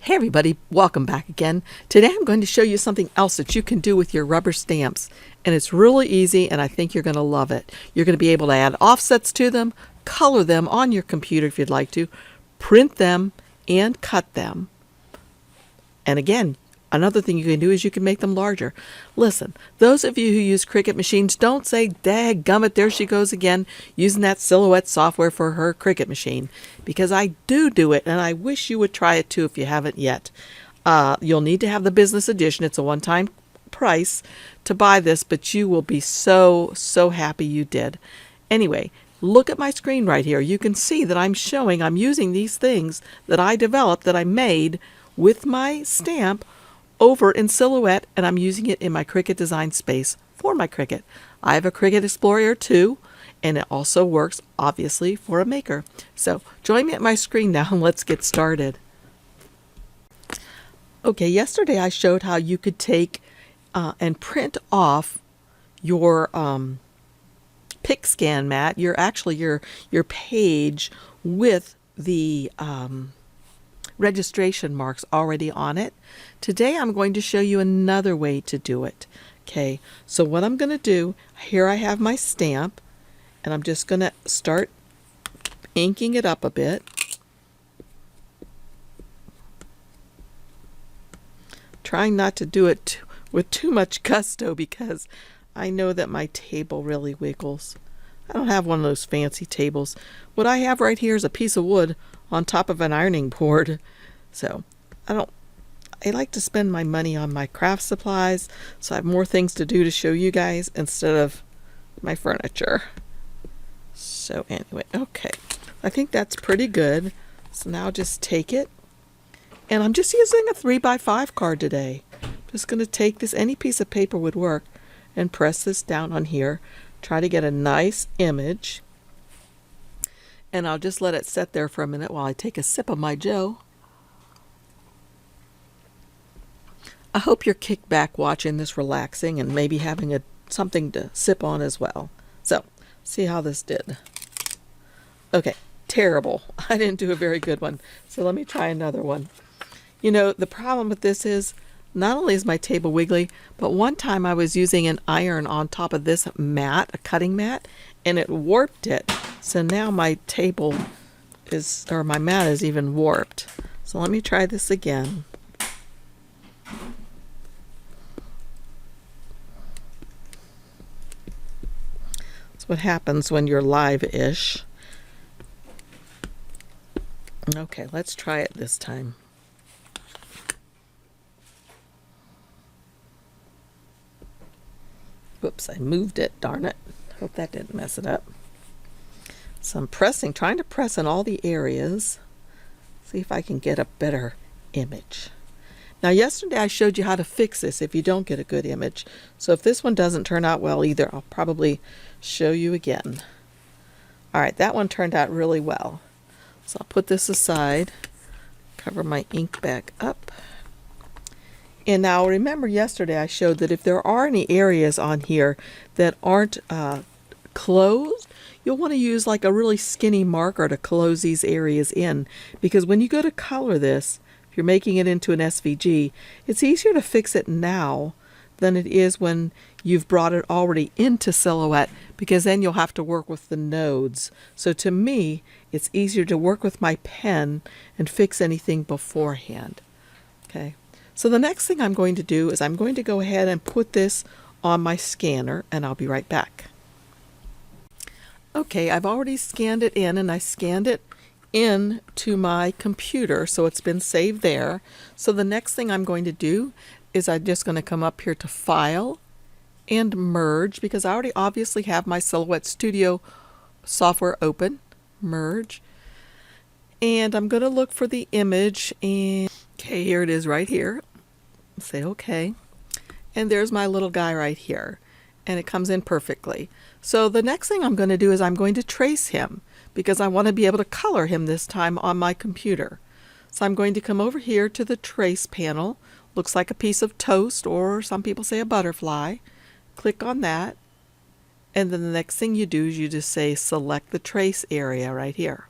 Hey everybody, welcome back again. Today I'm going to show you something else that you can do with your rubber stamps. And it's really easy and I think you're going to love it. You're going to be able to add offsets to them, color them on your computer if you'd like to, print them, and cut them. And again, another thing you can do is you can make them larger. Listen, those of you who use Cricut machines, don't say, "Dadgummit, there she goes again, using that Silhouette software for her Cricut machine." Because I do it, and I wish you would try it too if you haven't yet. You'll need to have the business edition. It's a one-time price to buy this, but you will be so happy you did. Anyway, look at my screen right here. You can see that I'm using these things that I developed, that I made with my stamp over in Silhouette, and I'm using it in my Cricut design space for my Cricut. I have a Cricut Explorer 2, and it also works, obviously, for a maker. So join me at my screen now, and let's get started. Okay, yesterday I showed how you could take and print off your pick scan mat, your page with the registration marks already on it. Today I'm going to show you another way to do it. Okay, so what I'm going to do, here I have my stamp, and I'm just going to start inking it up a bit. Trying not to do it with too much gusto because I know that my table really wiggles. I don't have one of those fancy tables. What I have right here is a piece of wood on top of an ironing board. So I like to spend my money on my craft supplies, so I have more things to do to show you guys instead of my furniture. So anyway, okay, I think that's pretty good. So now just take it, and I'm just using a 3x5 card today. Just going to take this, any piece of paper would work, and press this down on here. Try to get a nice image, and I'll just let it sit there for a minute while I take a sip of my Joe. I hope you're kicked back watching this, relaxing, and maybe having something to sip on as well. So, see how this did. Okay, terrible. I didn't do a very good one. So let me try another one. You know, the problem with this is, not only is my table wiggly, but one time I was using an iron on top of this mat, a cutting mat, and it warped it. So now my table is, or my mat is even warped. So let me try this again. That's what happens when you're live-ish. Okay, let's try it this time. Whoops, I moved it, darn it. Hope that didn't mess it up. So I'm trying to press in all the areas. See if I can get a better image. Now yesterday I showed you how to fix this if you don't get a good image. So if this one doesn't turn out well either, I'll probably show you again. Alright, that one turned out really well. So I'll put this aside, cover my ink back up. And now remember yesterday I showed that if there are any areas on here that aren't closed, you'll want to use like a really skinny marker to close these areas in. Because when you go to color this, if you're making it into an SVG, it's easier to fix it now than it is when you've brought it already into Silhouette, because then you'll have to work with the nodes. So to me, it's easier to work with my pen and fix anything beforehand. Okay. So the next thing I'm going to do is I'm going to go ahead and put this on my scanner, and I'll be right back. Okay, I've already scanned it in, and I scanned it in to my computer, so it's been saved there. So the next thing I'm going to do is I'm just going to come up here to File and Merge, because I already obviously have my Silhouette Studio software open. Merge. And I'm going to look for the image, and okay, here it is right here. Say okay. And there's my little guy right here. And it comes in perfectly. So the next thing I'm going to do is I'm going to trace him, because I want to be able to color him this time on my computer. So I'm going to come over here to the trace panel. Looks like a piece of toast, or some people say a butterfly. Click on that. And then the next thing you do is you just say select the trace area right here.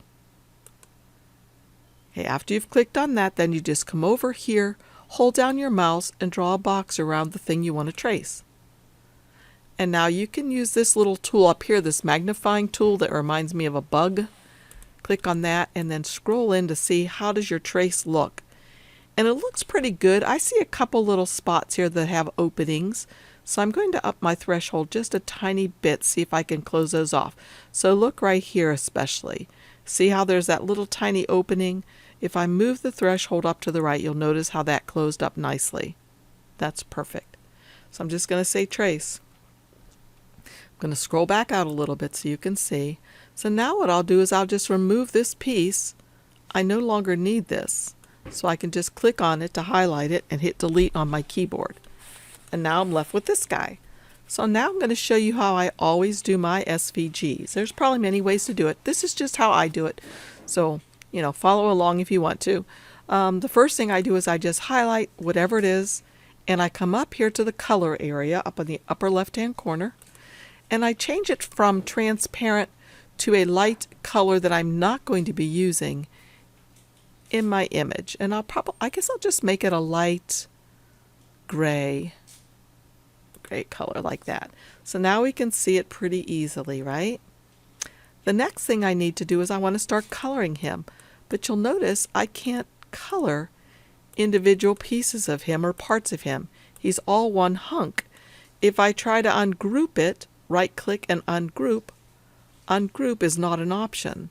Okay, after you've clicked on that, then you just come over here, hold down your mouse, and draw a box around the thing you want to trace. And now you can use this little tool up here, this magnifying tool that reminds me of a bug. Click on that and then scroll in to see how does your trace look. And it looks pretty good. I see a couple little spots here that have openings. So I'm going to up my threshold just a tiny bit, see if I can close those off. So look right here especially. See how there's that little tiny opening? If I move the threshold up to the right, you'll notice how that closed up nicely. That's perfect. So I'm just going to say trace. I'm going to scroll back out a little bit so you can see. So now what I'll do is I'll just remove this piece. I no longer need this. So I can just click on it to highlight it and hit delete on my keyboard. And now I'm left with this guy. So now I'm going to show you how I always do my SVGs. There's probably many ways to do it. This is just how I do it. So, follow along if you want to. The first thing I do is I just highlight whatever it is, and I come up here to the color area up in the upper left-hand corner, and I change it from transparent to a light color that I'm not going to be using in my image. And I guess I'll just make it a light gray color like that. So now we can see it pretty easily, right? The next thing I need to do is I want to start coloring him. But you'll notice I can't color individual pieces of him or parts of him. He's all one hunk. If I try to ungroup it, right click and ungroup, ungroup is not an option.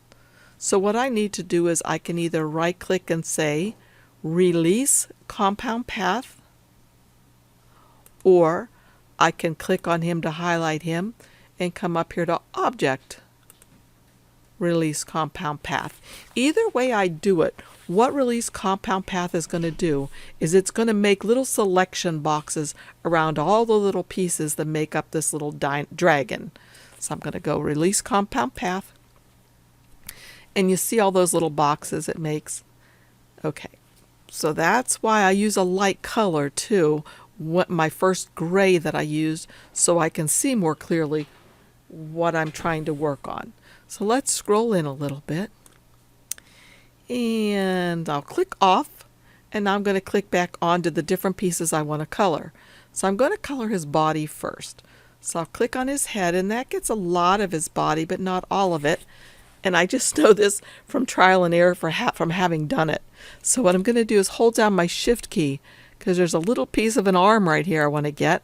So what I need to do is I can either right click and say release compound path, or I can click on him to highlight him and come up here to object, release compound path. Either way I do it, what release compound path is going to do is it's going to make little selection boxes around all the little pieces that make up this little dragon. So I'm going to go release compound path, and you see all those little boxes it makes. Okay, so that's why I use a light color too, my first gray that I used, so I can see more clearly what I'm trying to work on. So let's scroll in a little bit, and I'll click off, and now I'm going to click back onto the different pieces I want to color. So I'm going to color his body first. So I'll click on his head, and that gets a lot of his body, but not all of it. And I just know this from trial and error from having done it. So what I'm going to do is hold down my shift key, because there's a little piece of an arm right here I want to get.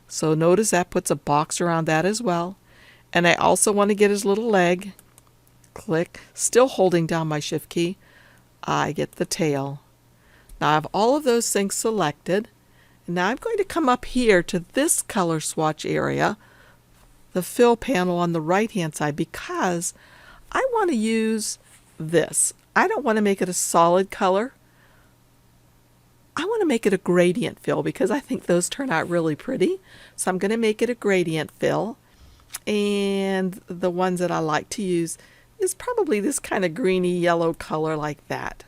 So notice that puts a box around that as well. And I also want to get his little leg. Click, still holding down my shift key. I get the tail. Now I have all of those things selected. And now I'm going to come up here to this color swatch area, the fill panel on the right hand side, because I want to use this. I don't want to make it a solid color. I want to make it a gradient fill because I think those turn out really pretty. So I'm going to make it a gradient fill. And the ones that I like to use is probably this kind of greeny yellow color like that.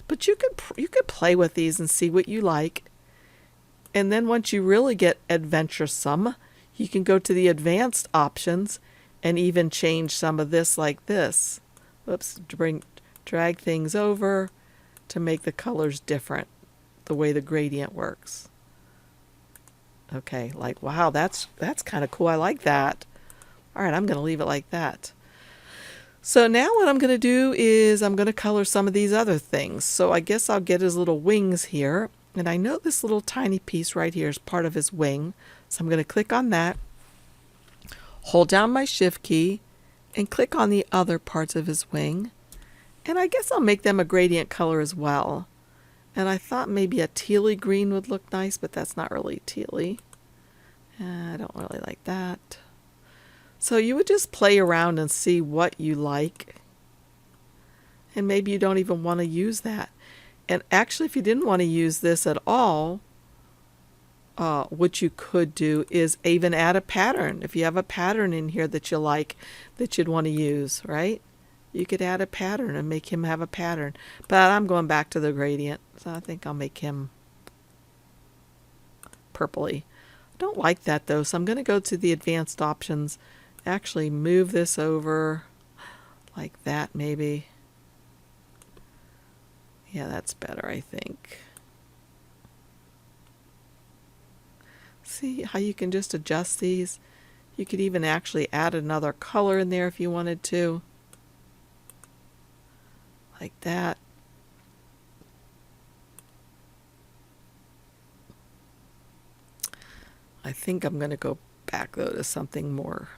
But you could play with these and see what you like. And then once you really get adventuresome, you can go to the advanced options and even change some of this like this. Oops, drag things over to make the colors different, the way the gradient works. Okay, like, wow, that's kind of cool. I like that. All right, I'm going to leave it like that. So now what I'm going to do is I'm going to color some of these other things. So I guess I'll get his little wings here. And I know this little tiny piece right here is part of his wing. So I'm going to click on that, hold down my shift key, and click on the other parts of his wing. And I guess I'll make them a gradient color as well. And I thought maybe a tealy green would look nice, but that's not really tealy. I don't really like that. So you would just play around and see what you like. And maybe you don't even want to use that. And actually, if you didn't want to use this at all, what you could do is even add a pattern. If you have a pattern in here that you like, that you'd want to use, right? You could add a pattern and make him have a pattern. But I'm going back to the gradient, so I think I'll make him purpley. I don't like that though, so I'm going to go to the advanced options, actually move this over like that maybe. Yeah, that's better, I think. See how you can just adjust these? You could even actually add another color in there if you wanted to. Like that. I think I'm going to go back though to something more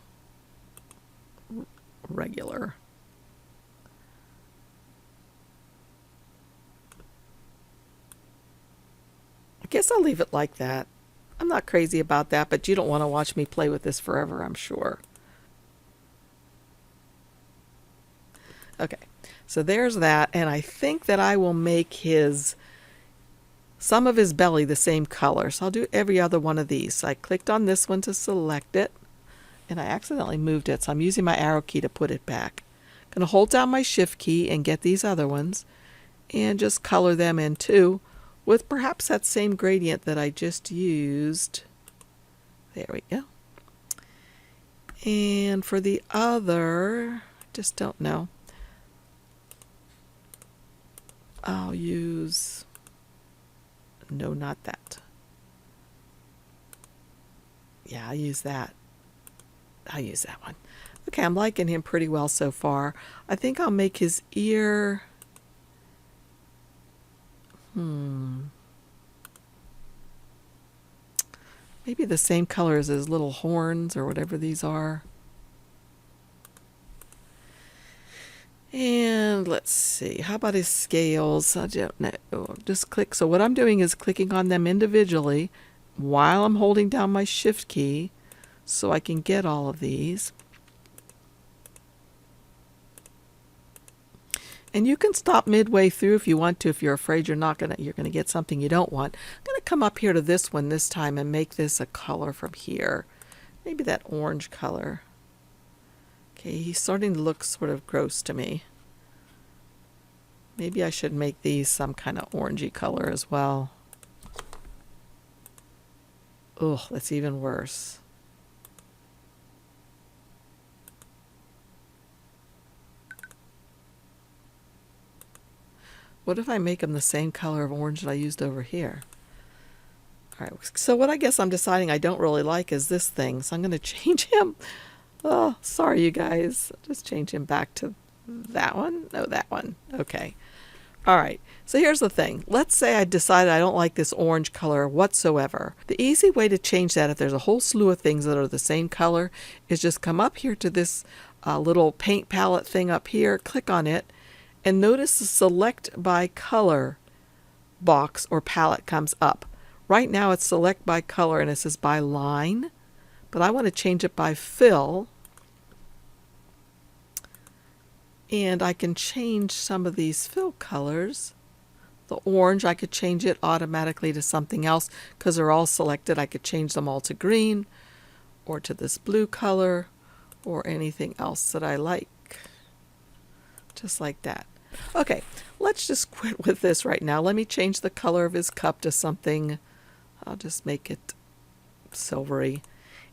regular. I guess I'll leave it like that. I'm not crazy about that, but you don't want to watch me play with this forever, I'm sure. Okay, so there's that, and I think that I will make some of his belly the same color. So I'll do every other one of these. So I clicked on this one to select it, and I accidentally moved it, so I'm using my arrow key to put it back. I'm going to hold down my shift key and get these other ones and just color them in too, with perhaps that same gradient that I just used. There we go. And for the other, just don't know. I'll use, no, not that. Yeah, I'll use that. I'll use that one. Okay, I'm liking him pretty well so far. I think I'll make his ear, maybe the same color as his little horns or whatever these are. And let's see, how about his scales? I don't know. Just click. So what I'm doing is clicking on them individually while I'm holding down my shift key so I can get all of these. And you can stop midway through if you want to, if you're afraid you're going to get something you don't want. I'm going to come up here to this one this time and make this a color from here. Maybe that orange color. Okay, he's starting to look sort of gross to me. Maybe I should make these some kind of orangey color as well. Ugh, that's even worse. What if I make them the same color of orange that I used over here? All right, so what I guess I'm deciding I don't really like is this thing, so I'm going to change him. Oh, sorry, you guys. I'll just change him back to that one. No, that one. Okay. All right. So here's the thing. Let's say I decided I don't like this orange color whatsoever. The easy way to change that, if there's a whole slew of things that are the same color, is just come up here to this little paint palette thing up here, click on it, and notice the select by color box or palette comes up. Right now it's select by color and it says by line. But I want to change it by fill, and I can change some of these fill colors. The orange, I could change it automatically to something else because they're all selected. I could change them all to green or to this blue color or anything else that I like. Just like that. Okay, let's just quit with this right now. Let me change the color of his cup to something. I'll just make it silvery.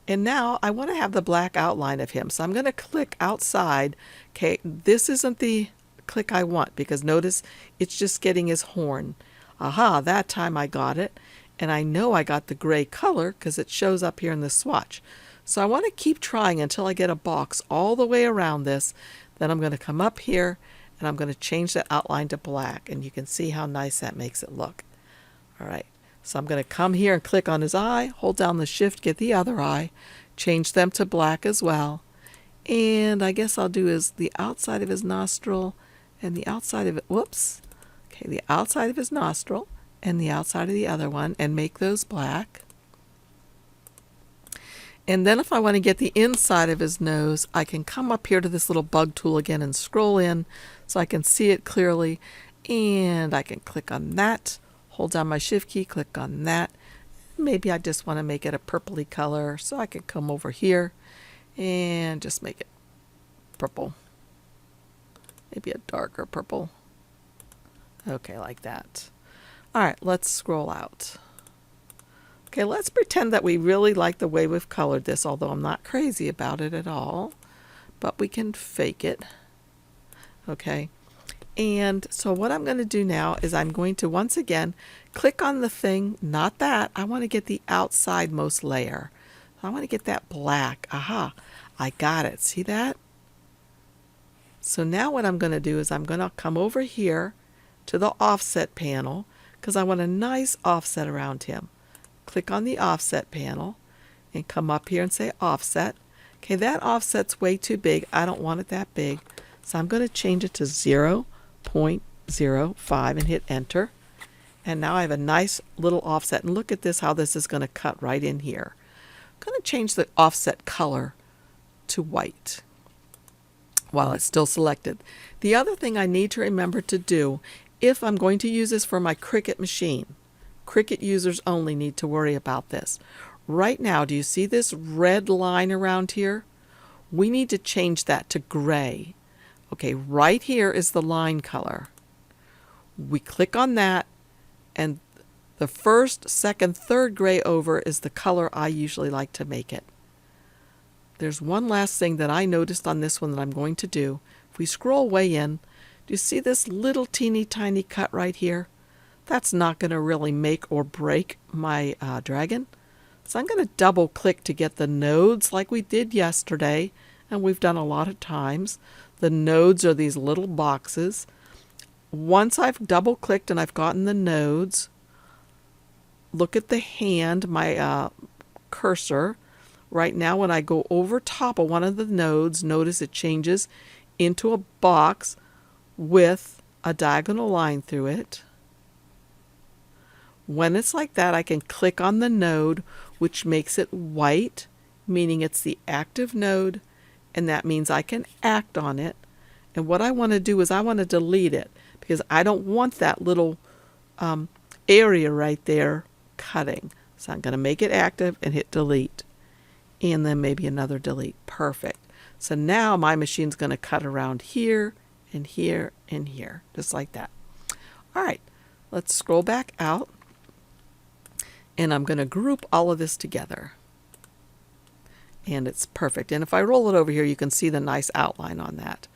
And now I want to have the black outline of him. So I'm going to click outside. Okay, this isn't the click I want because notice it's just getting his horn. Aha, that time I got it. And I know I got the gray color because it shows up here in the swatch. So I want to keep trying until I get a box all the way around this. Then I'm going to come up here and I'm going to change the outline to black. And you can see how nice that makes it look. All right. So I'm going to come here and click on his eye, hold down the shift, get the other eye, change them to black as well. And I guess I'll do the outside of his nostril and the outside of it, whoops. Okay, the outside of his nostril and the outside of the other one and make those black. And then if I want to get the inside of his nose, I can come up here to this little bug tool again and scroll in so I can see it clearly. And I can click on that. Hold down my shift key, click on that. Maybe I just want to make it a purpley color, so I can come over here and just make it purple. Maybe a darker purple. Okay, like that. All right, let's scroll out. Okay, let's pretend that we really like the way we've colored this, although I'm not crazy about it at all. But we can fake it. Okay. And so what I'm going to do now is I'm going to once again click on the thing, not that. I want to get the outside most layer. I want to get that black. Aha, I got it. See that? So now what I'm going to do is I'm going to come over here to the offset panel because I want a nice offset around him. Click on the offset panel and come up here and say offset. Okay, that offset's way too big. I don't want it that big. So I'm going to change it to 0.05 and hit enter. And now I have a nice little offset. And look at this, how this is going to cut right in here. I'm going to change the offset color to white while it's still selected. The other thing I need to remember to do, if I'm going to use this for my Cricut machine, Cricut users only need to worry about this. Right now, do you see this red line around here? We need to change that to gray. Okay, right here is the line color. We click on that, and the first, second, third gray over is the color I usually like to make it. There's one last thing that I noticed on this one that I'm going to do. If we scroll way in, do you see this little teeny tiny cut right here? That's not going to really make or break my dragon. So I'm going to double click to get the nodes like we did yesterday, and we've done a lot of times. The nodes are these little boxes. Once I've double clicked and I've gotten the nodes, look at the hand, my cursor. Right now when I go over top of one of the nodes, notice it changes into a box with a diagonal line through it. When it's like that, I can click on the node, which makes it white, meaning it's the active node, and that means I can act on it. And what I want to do is I want to delete it because I don't want that little area right there cutting. So I'm going to make it active and hit delete. And then maybe another delete. Perfect. So now my machine's going to cut around here and here and here, just like that. All right, let's scroll back out. And I'm going to group all of this together. And it's perfect. And if I roll it over here, you can see the nice outline on that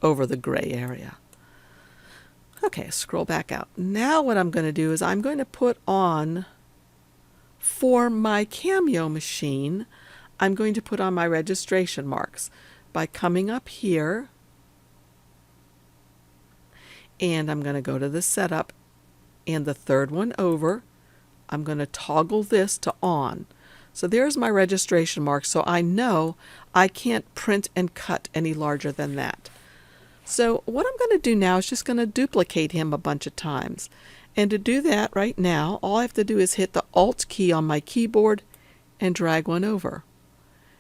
over the gray area. Okay, scroll back out. Now what I'm going to do is I'm going to put on, for my CAMEO machine, I'm going to put on my registration marks by coming up here. And I'm going to go to the setup and the third one over. I'm going to toggle this to on. So there's my registration mark, so I know I can't print and cut any larger than that. So what I'm going to do now is just going to duplicate him a bunch of times. And to do that right now, all I have to do is hit the Alt key on my keyboard and drag one over.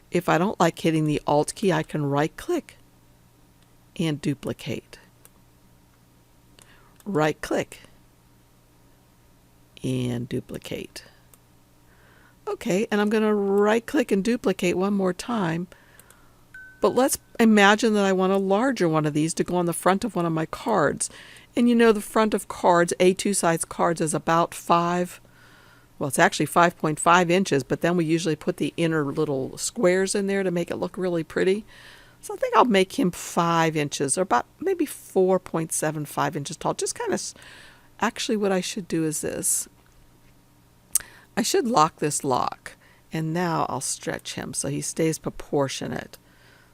If I don't like hitting the Alt key, I can right click and duplicate. Right click and duplicate. Okay, and I'm going to right click and duplicate one more time. But let's imagine that I want a larger one of these to go on the front of one of my cards. And you know the front of cards, A2 size cards, is about 5, well it's actually 5.5 inches, but then we usually put the inner little squares in there to make it look really pretty. So I think I'll make him 5 inches, or about maybe 4.75 inches tall. Just kind of, actually what I should do is this. I should lock this lock, and now I'll stretch him so he stays proportionate.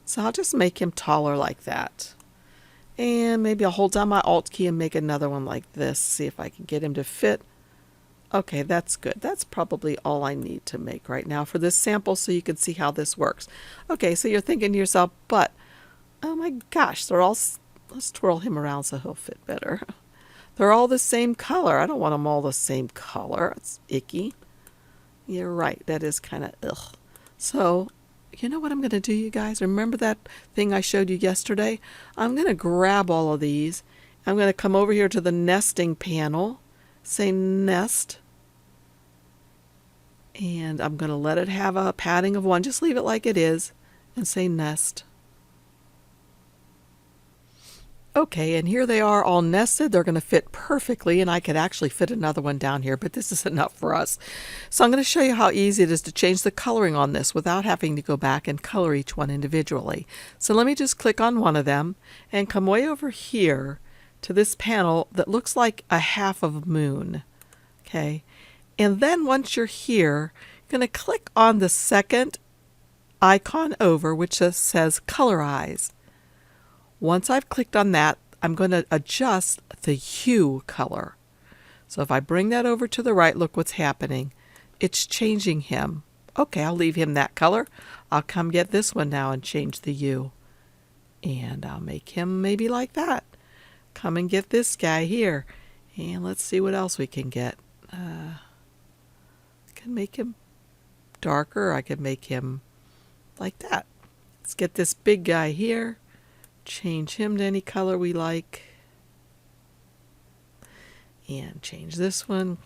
So I'll just make him taller like that. And maybe I'll hold down my Alt key and make another one like this, see if I can get him to fit. Okay, that's good. That's probably all I need to make right now for this sample so you can see how this works. Okay, so you're thinking to yourself, but, oh my gosh, they're all, let's twirl him around so he'll fit better. They're all the same color. I don't want them all the same color. It's icky. You're right, that is kind of ugh. So, you know what I'm going to do, you guys? Remember that thing I showed you yesterday? I'm going to grab all of these. I'm going to come over here to the nesting panel, say nest, and I'm going to let it have a padding of 1. Just leave it like it is and say nest. Okay, and here they are all nested. They're going to fit perfectly, and I could actually fit another one down here, but this is enough for us. So I'm going to show you how easy it is to change the coloring on this without having to go back and color each one individually. So let me just click on one of them and come way over here to this panel that looks like a half of a moon. Okay, and then once you're here, you're going to click on the second icon over, which says colorize. Once I've clicked on that, I'm going to adjust the hue color. So if I bring that over to the right, look what's happening. It's changing him. Okay, I'll leave him that color. I'll come get this one now and change the hue. And I'll make him maybe like that. Come and get this guy here. And let's see what else we can get. I can make him darker. I can make him like that. Let's get this big guy here. Change him to any color we like. And change this one.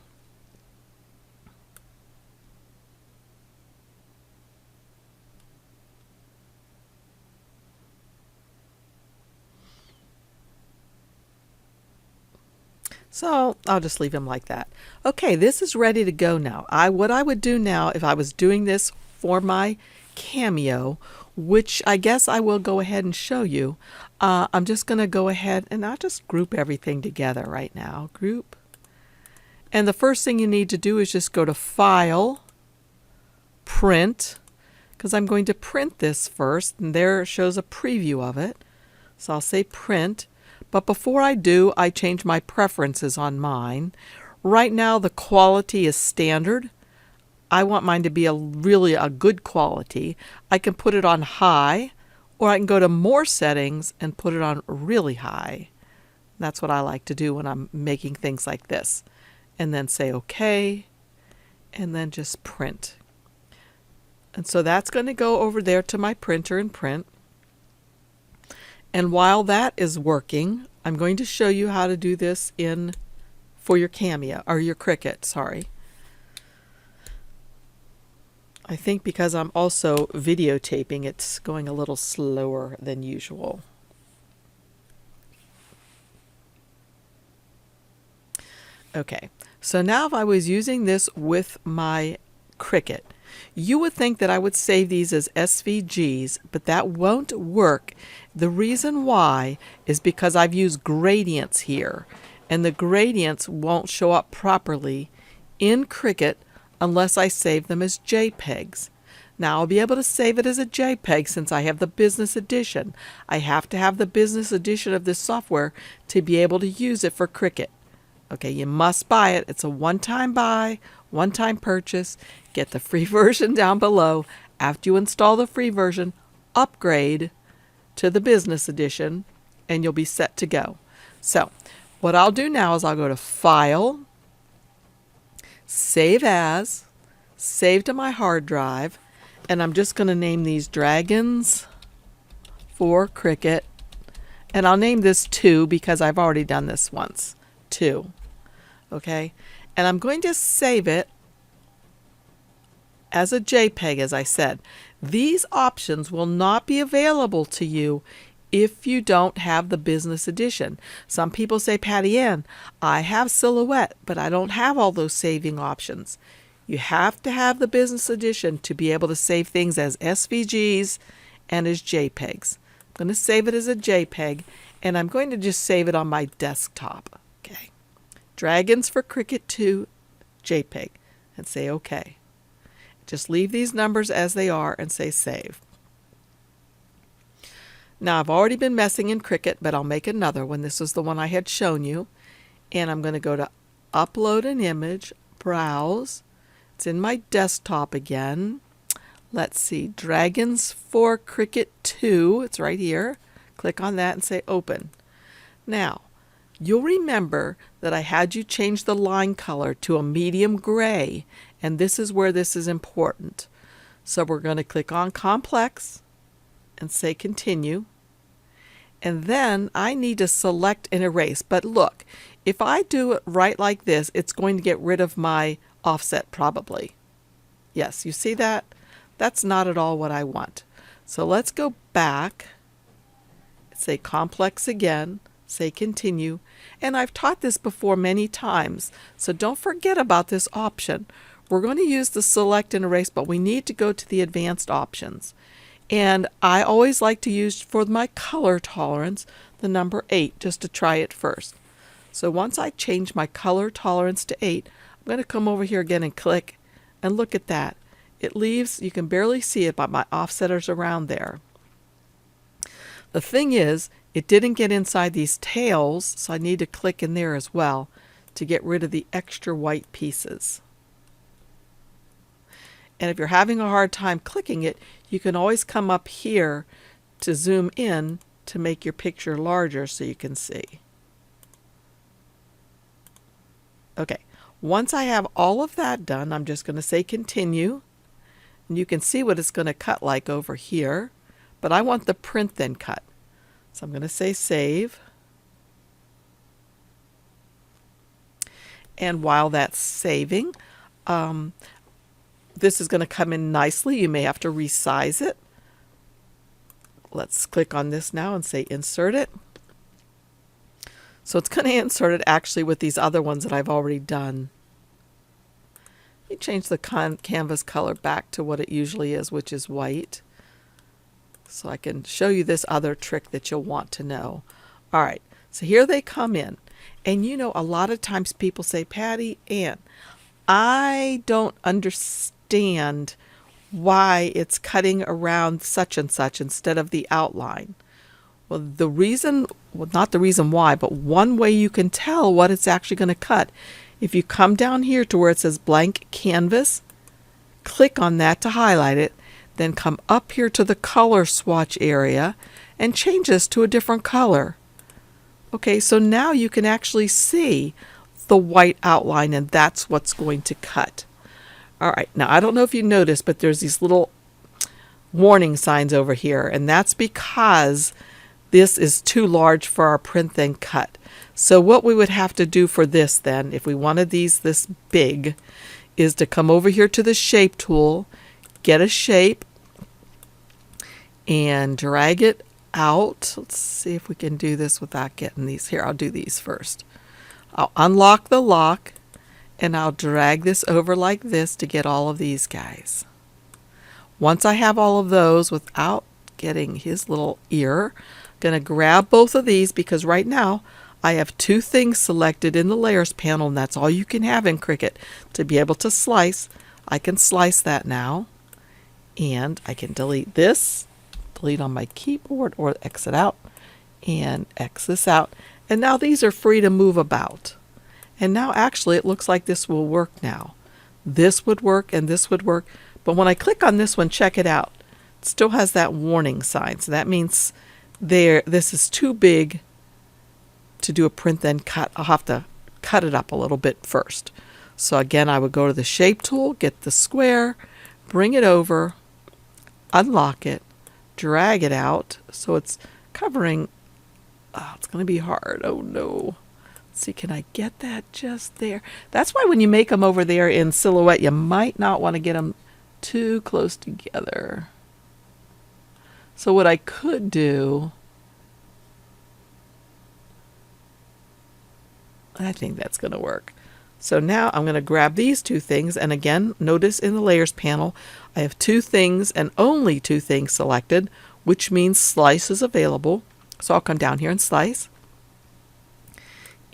So I'll just leave him like that. Okay, this is ready to go now. What I would do now if I was doing this for my CAMEO, which I guess I will go ahead and show you. I'm just going to go ahead and I'll just group everything together right now. Group. And the first thing you need to do is just go to File, Print, because I'm going to print this first, and there it shows a preview of it. So I'll say Print. But before I do, I change my preferences on mine. Right now the quality is standard. I want mine to be really a good quality. I can put it on high, or I can go to more settings and put it on really high. That's what I like to do when I'm making things like this. And then say OK, and then just print. And so that's going to go over there to my printer and print. And while that is working, I'm going to show you how to do this for your CAMEO, or your Cricut, sorry. I think because I'm also videotaping, it's going a little slower than usual. Okay, so now if I was using this with my Cricut, you would think that I would save these as SVGs, but that won't work. The reason why is because I've used gradients here, and the gradients won't show up properly in Cricut unless I save them as JPEGs. Now I'll be able to save it as a JPEG since I have the business edition. I have to have the business edition of this software to be able to use it for Cricut. Okay, you must buy it. It's a one-time buy, one-time purchase. Get the free version down below. After you install the free version, upgrade to the business edition and you'll be set to go. So what I'll do now is I'll go to File, Save As, Save to my hard drive, and I'm just going to name these Dragons for Cricut. And I'll name this 2 because I've already done this once. 2. Okay, and I'm going to save it as a JPEG, as I said. These options will not be available to you if you don't have the business edition. Some people say, Patty Ann, I have Silhouette, but I don't have all those saving options. You have to have the business edition to be able to save things as SVGs and as JPEGs. I'm going to save it as a JPEG, and I'm going to just save it on my desktop. Okay, Dragons for Cricut 2 JPEG, and say OK. Just leave these numbers as they are and say Save. Now I've already been messing in Cricut, but I'll make another one. This is the one I had shown you. And I'm going to go to Upload an Image, Browse. It's in my desktop again. Let's see, Dragons for Cricut 2. It's right here. Click on that and say Open. Now, you'll remember that I had you change the line color to a medium gray, and this is where this is important. So we're going to click on Complex and say Continue. And then I need to select and erase. But look, if I do it right like this, it's going to get rid of my offset probably. Yes, you see that? That's not at all what I want. So let's go back, say Complex again, say Continue. And I've taught this before many times, so don't forget about this option. We're going to use the Select and Erase, but we need to go to the Advanced options. And I always like to use, for my color tolerance, the number 8 just to try it first. So once I change my color tolerance to 8, I'm going to come over here again and click, and look at that. It leaves, you can barely see it, but my offsetter's around there. The thing is, it didn't get inside these tails, so I need to click in there as well to get rid of the extra white pieces. And if you're having a hard time clicking it, you can always come up here to zoom in to make your picture larger so you can see. Okay, once I have all of that done, I'm just going to say continue. And you can see what it's going to cut like over here, but I want the print then cut. So I'm going to say save. And while that's saving, this is going to come in nicely. You may have to resize it. Let's click on this now and say insert it. So it's going to insert it actually with these other ones that I've already done. Let me change the canvas color back to what it usually is, which is white. So I can show you this other trick that you'll want to know. All right, so here they come in. And you know, a lot of times people say, Patty, Ann, I don't understand why it's cutting around such and such instead of the outline. Well, the reason, well, not the reason why, but one way you can tell what it's actually going to cut, if you come down here to where it says blank canvas, click on that to highlight it, then come up here to the color swatch area and change this to a different color. Okay, so now you can actually see the white outline, and that's what's going to cut. All right, now I don't know if you noticed, but there's these little warning signs over here, and that's because this is too large for our print then cut. So what we would have to do for this then, if we wanted these this big, is to come over here to the shape tool, get a shape, and drag it out. Let's see if we can do this without getting these. Here, I'll do these first. I'll unlock the lock, and I'll drag this over like this to get all of these guys. Once I have all of those without getting his little ear, I'm going to grab both of these because right now I have two things selected in the layers panel, and that's all you can have in Cricut. To be able to slice, I can slice that now, and I can delete this, delete on my keyboard, or exit out, and X this out. And now these are free to move about. And now actually it looks like this will work now. This would work and this would work. But when I click on this one, check it out. It still has that warning sign. So that means this is too big to do a print then cut. I'll have to cut it up a little bit first. So again, I would go to the shape tool, get the square, bring it over, unlock it, drag it out so it's covering. Oh, it's going to be hard. Oh no. Let's see, can I get that just there? That's why when you make them over there in Silhouette, you might not want to get them too close together. So what I could do, I think that's going to work. So now I'm going to grab these two things, and again, notice in the layers panel, I have two things and only two things selected, which means slice is available. So I'll come down here and slice,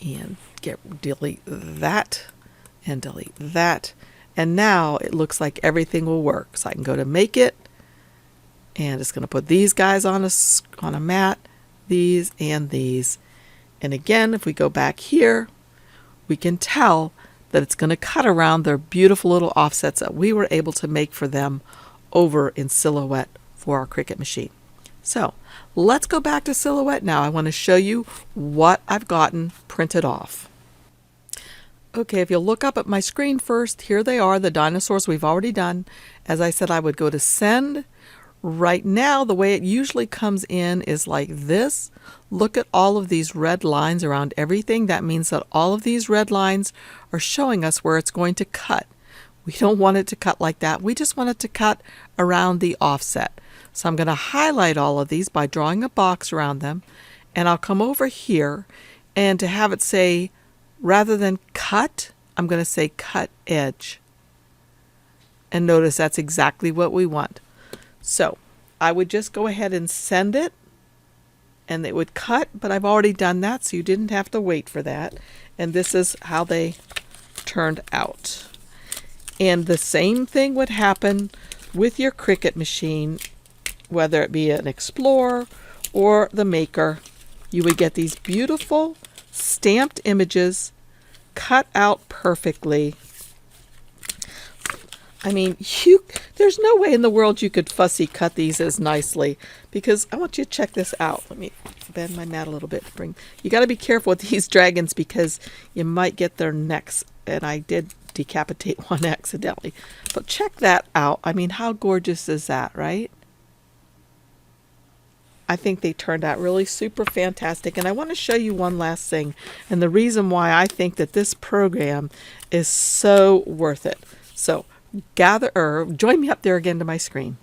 and delete that, and delete that. And now it looks like everything will work. So I can go to make it, and it's going to put these guys on a mat, these and these. And again, if we go back here, we can tell that it's going to cut around their beautiful little offsets that we were able to make for them over in Silhouette for our Cricut machine. So let's go back to Silhouette now. I want to show you what I've gotten printed off. Okay, if you'll look up at my screen first, here they are, the dinosaurs we've already done. As I said, I would go to send. Right now, the way it usually comes in is like this. Look at all of these red lines around everything. That means that all of these red lines are showing us where it's going to cut. We don't want it to cut like that. We just want it to cut around the offset. So I'm going to highlight all of these by drawing a box around them, and I'll come over here, and to have it say, rather than cut, I'm going to say cut edge. And notice that's exactly what we want. So I would just go ahead and send it, and they would cut, but I've already done that, so you didn't have to wait for that. And this is how they turned out. And the same thing would happen with your Cricut machine, whether it be an Explorer or the Maker. You would get these beautiful stamped images cut out perfectly. I mean, there's no way in the world you could fussy cut these as nicely, because I want you to check this out. Let me bend my mat a little bit. You got to be careful with these dragons because you might get their necks, and I did decapitate one accidentally. But check that out. I mean, how gorgeous is that, right? I think they turned out really super fantastic. And I want to show you one last thing, and the reason why I think that this program is so worth it. So join me up there again to my screen.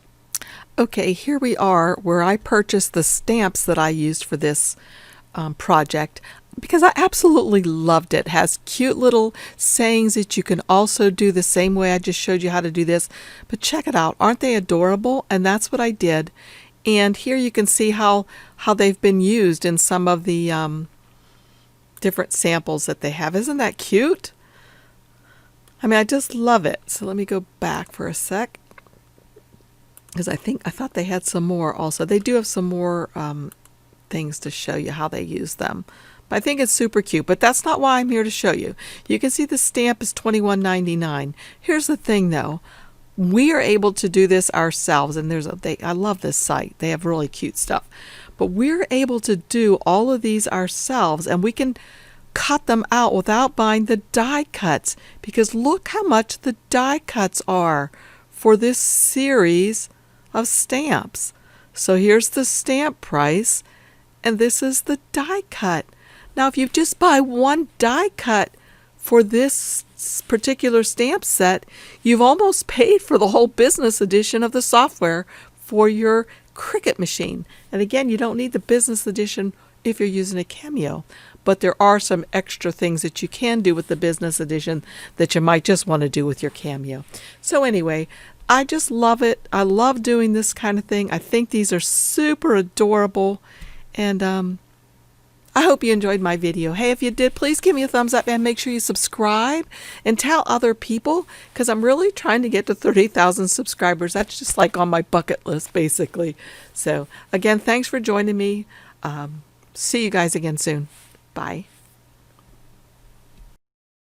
Okay, here we are where I purchased the stamps that I used for this project, because I absolutely loved it. It has cute little sayings that you can also do the same way I just showed you how to do this. But check it out. Aren't they adorable? And that's what I did. And here you can see how they've been used in some of the different samples that they have. Isn't that cute? I mean, I just love it. So let me go back for a sec, because I thought they had some more also. They do have some more things to show you how they use them. But I think it's super cute, but that's not why I'm here to show you. You can see the stamp is $21.99. Here's the thing though. We are able to do this ourselves, and I love this site. They have really cute stuff. But we're able to do all of these ourselves, and we can cut them out without buying the die cuts, because look how much the die cuts are for this series of stamps. So here's the stamp price, and this is the die cut. Now if you just buy one die cut for this particular stamp set, you've almost paid for the whole business edition of the software for your Cricut machine. And again, you don't need the business edition if you're using a CAMEO, but there are some extra things that you can do with the business edition that you might just want to do with your CAMEO. So anyway, I just love it. I love doing this kind of thing. I think these are super adorable, and I hope you enjoyed my video. Hey, if you did, please give me a thumbs up and make sure you subscribe and tell other people, because I'm really trying to get to 30,000 subscribers. That's just like on my bucket list, basically. So again, thanks for joining me. See you guys again soon. Bye.